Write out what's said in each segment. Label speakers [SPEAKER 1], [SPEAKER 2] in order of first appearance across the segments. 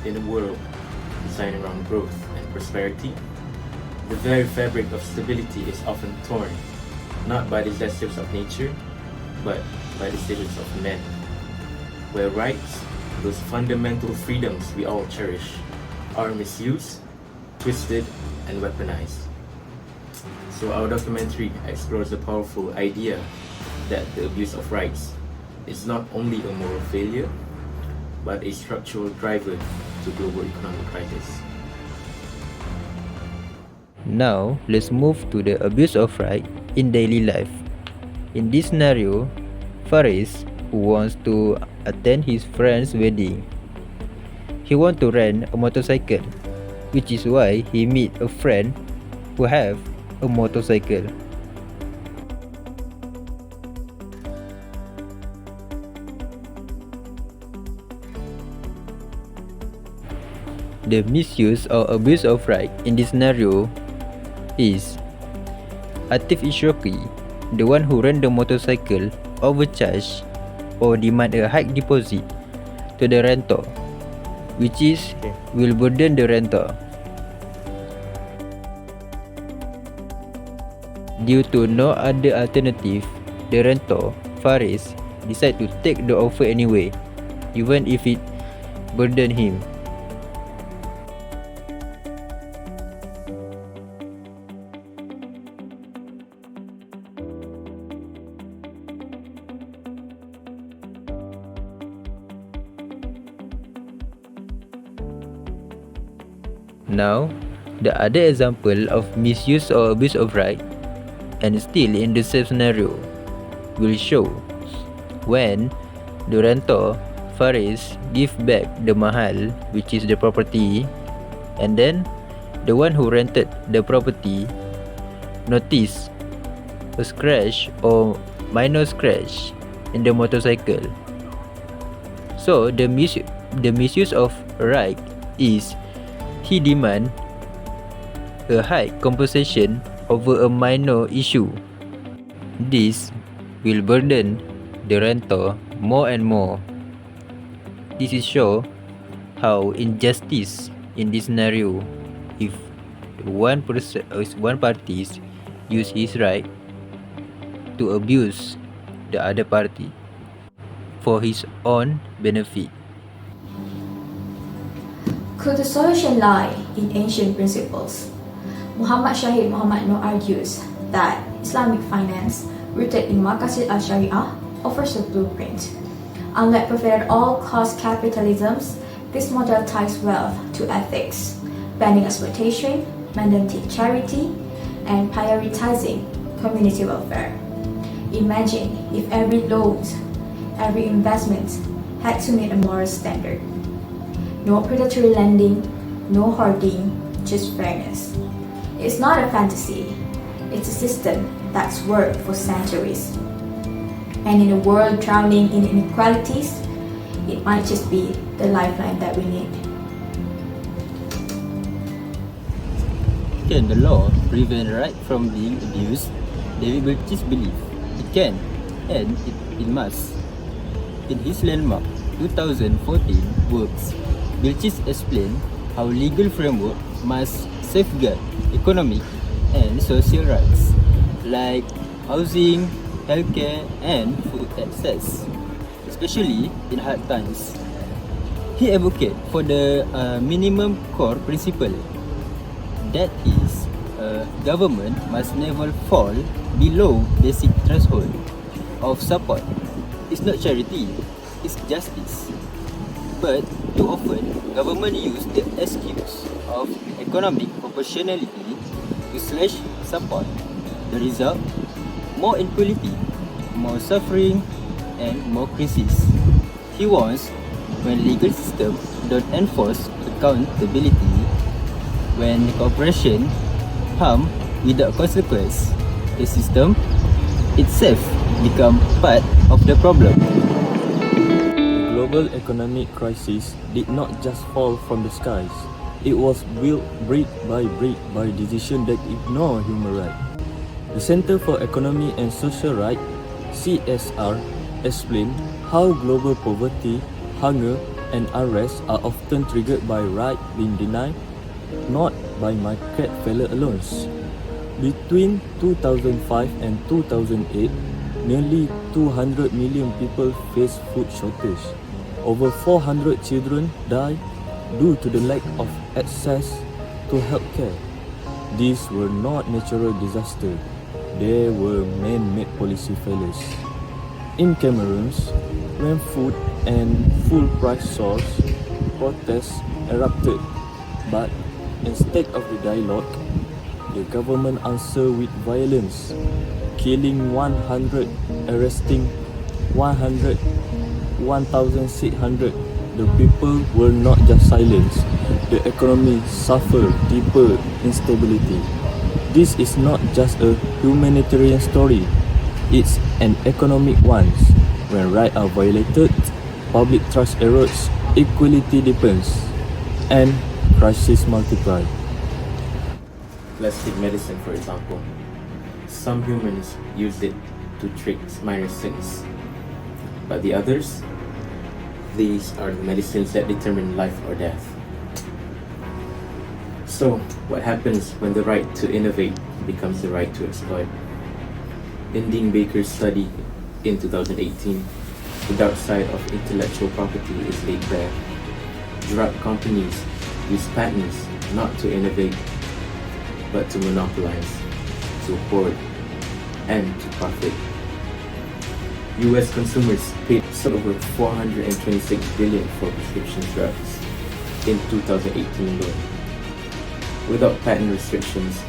[SPEAKER 1] In a world designed around growth and prosperity, the very fabric of stability is often torn, not by disasters of nature, but by decisions of men, where rights, those fundamental freedoms we all cherish, are misused, twisted, and weaponized. So our documentary explores the powerful idea that the abuse of rights is not only a moral failure, but a structural driver to global economic crisis.
[SPEAKER 2] Now, let's move to the abuse of right in daily life. In this scenario, Faris, who wants to attend his friend's wedding, he wants to rent a motorcycle, which is why he meet a friend who have a motorcycle. The misuse or abuse of right in this scenario is Atif Ishroqi, the one who rent the motorcycle, overcharge or demand a high deposit to the renter, which is will burden the renter. Due to no other alternative, the renter, Faris, decide to take the offer anyway, even if it burden him. Now, the other example of misuse or abuse of right, and still in the same scenario, will show when the renter, Faris, give back the mahal, which is the property, and then the one who rented the property notice a scratch or minor scratch in the motorcycle. So the misuse of right is he demand a high compensation over a minor issue. This will burden the renter more and more. This is show how injustice in this scenario if one party use his right to abuse the other party for his own benefit.
[SPEAKER 3] Could the solution lie in ancient principles? Mohamed argues that Islamic finance, rooted in Maqasid al-Sharia, offers a blueprint. Unlike preferred all-cost capitalisms, this model ties wealth to ethics, banning exploitation, mandating charity, and prioritizing community welfare. Imagine if every loan, every investment had to meet a moral standard. No predatory lending, no hoarding, just fairness. It's not a fantasy. It's a system that's worked for centuries. And in a world drowning in inequalities, it might just be the lifeline that we need.
[SPEAKER 2] Can the law prevent right from being abused? David Belchis believes it can, and it must. In his landmark 2014 works, Belchis explained how legal framework must safeguard economic and social rights like housing, healthcare, and food access, especially in hard times. He advocates for the minimum core principle, that is, government must never fall below basic threshold of support. It's not charity, it's justice. But too often, government use the excuse of economic proportionality to slash support. The result, more inequality, more suffering, and more crisis. He warns when legal systems don't enforce accountability, when cooperation harm without consequence, the system itself become part of the problem.
[SPEAKER 4] The global economic crisis did not just fall from the skies. It was built brick by decisions that ignore human rights. The Center for Economic and Social Rights, CSR, explained how global poverty, hunger, and unrest are often triggered by right being denied, not by market failure alone. Between 2005 and 2008, nearly 200 million people faced food shortage. Over 400 children died due to the lack of access to healthcare. These were not natural disasters, they were man-made policy failures. In Cameroon, when food and fuel price soared, protests erupted, but instead of the dialogue, the government answered with violence, killing 100, arresting 1,600. The people were not just silenced, the economy suffered deeper instability. This is not just a humanitarian story, it's an economic one. When rights are violated, public trust erodes, equality deepens, and crises multiply.
[SPEAKER 1] Let's take medicine for example. Some humans use it to treat minor sickness, but the others, these are the medicines that determine life or death. So, what happens when the right to innovate becomes the right to exploit? In Dean Baker's study in 2018, the dark side of intellectual property is laid bare. Drug companies use patents not to innovate, but to monopolize, to hoard, and to profit. US consumers paid over $426 billion for prescription drugs in 2018 alone. Without patent restrictions,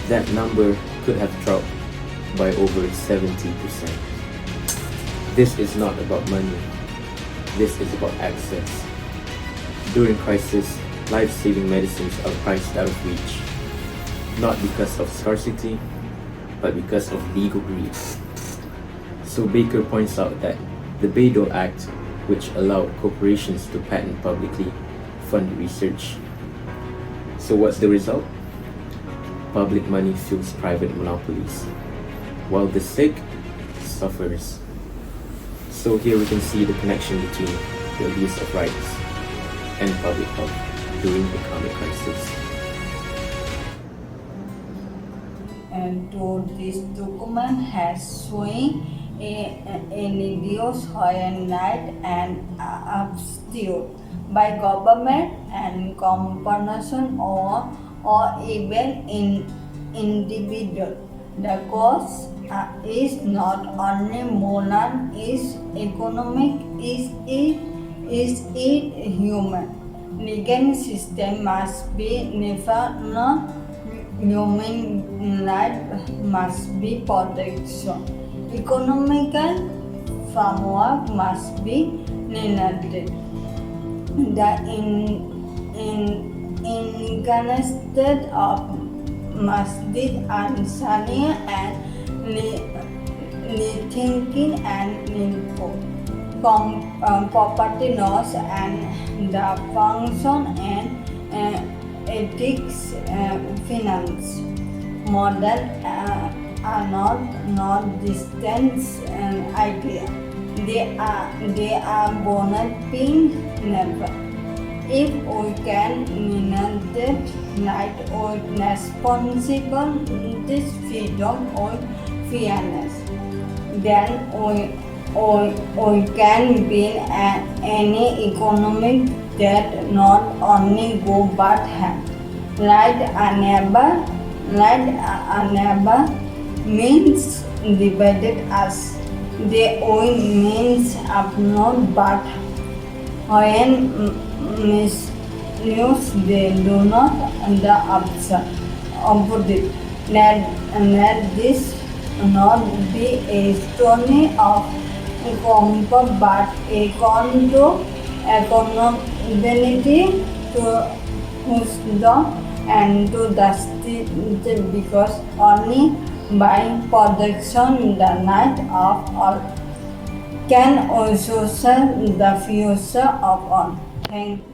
[SPEAKER 1] that number could have dropped by over 70%. This is not about money. This is about access. During crisis, life-saving medicines are priced out of reach, not because of scarcity, but because of legal greed. So Baker points out that the Bayh-Dole Act, which allowed corporations to patent publicly, fund research. So what's the result? Public money fuels private monopolies, while the sick suffers. So here we can see the connection between the abuse of rights and public health during economic crisis.
[SPEAKER 5] And to this document has showing a reduced night and obscured by government and corporation or even in individual. The cause is not only moral, is economic, is it human. Legal system must be never human life must be protection. Economical framework must be enacted. The incarnate of Masjid Ansari and rethinking and info. Property laws and the function and ethics finance model are not distant idea. They are born being never. If we can enunciate right or responsible this freedom or fairness, then we can build any economic that not only go but have. Right and never means divided as they own means upload but when misuse they do not the opposite. Let this not be a story of comfort but a accountability to wisdom and to justice, because only by protection the right of all can also serve the future of all. Thank you.